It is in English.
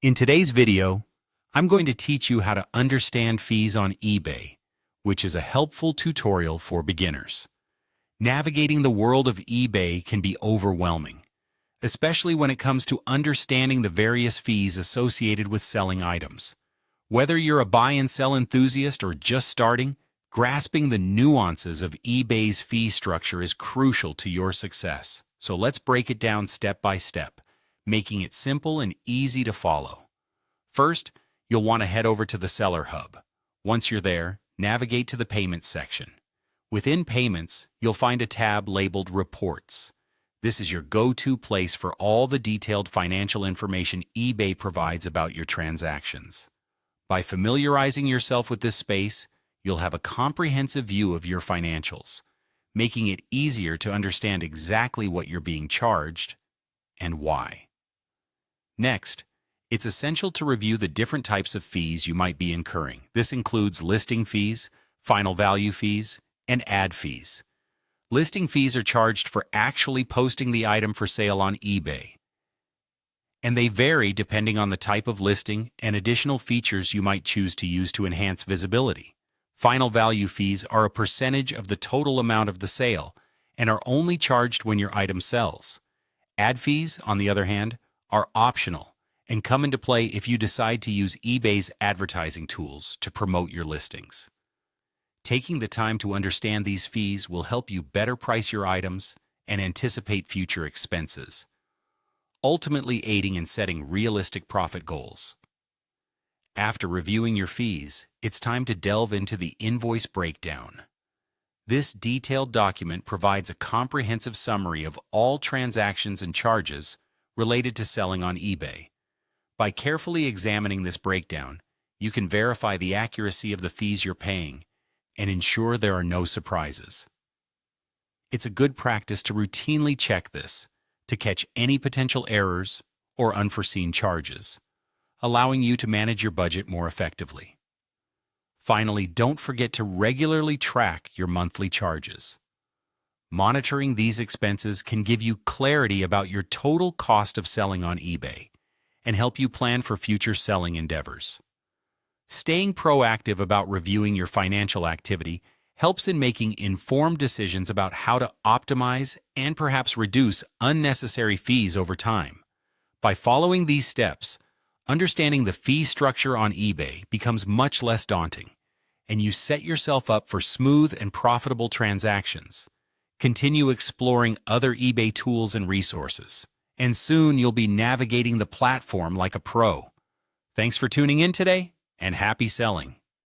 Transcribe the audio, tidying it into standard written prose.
In today's video, I'm going to teach you how to understand fees on eBay, which is a helpful tutorial for beginners. Navigating the world of eBay can be overwhelming, especially when it comes to understanding the various fees associated with selling items. Whether you're a buy and sell enthusiast or just starting, grasping the nuances of eBay's fee structure is crucial to your success. So let's break it down step by step, making it simple and easy to follow. First, you'll want to head over to the Seller Hub. Once you're there, navigate to the Payments section. Within Payments, you'll find a tab labeled Reports. This is your go-to place for all the detailed financial information eBay provides about your transactions. By familiarizing yourself with this space, you'll have a comprehensive view of your financials, making it easier to understand exactly what you're being charged and why. Next, it's essential to review the different types of fees you might be incurring. This includes listing fees, final value fees, and ad fees. Listing fees are charged for actually posting the item for sale on eBay, and they vary depending on the type of listing and additional features you might choose to use to enhance visibility. Final value fees are a percentage of the total amount of the sale and are only charged when your item sells. Ad fees, on the other hand, are optional and come into play if you decide to use eBay's advertising tools to promote your listings. Taking the time to understand these fees will help you better price your items and anticipate future expenses, ultimately aiding in setting realistic profit goals. After reviewing your fees, it's time to delve into the invoice breakdown. This detailed document provides a comprehensive summary of all transactions and charges related to selling on eBay. By carefully examining this breakdown, you can verify the accuracy of the fees you're paying and ensure there are no surprises. It's a good practice to routinely check this to catch any potential errors or unforeseen charges, allowing you to manage your budget more effectively. Finally, don't forget to regularly track your monthly charges. Monitoring these expenses can give you clarity about your total cost of selling on eBay and help you plan for future selling endeavors. Staying proactive about reviewing your financial activity helps in making informed decisions about how to optimize and perhaps reduce unnecessary fees over time. By following these steps, understanding the fee structure on eBay becomes much less daunting, and you set yourself up for smooth and profitable transactions. Continue exploring other eBay tools and resources, and soon you'll be navigating the platform like a pro. Thanks for tuning in today, and happy selling!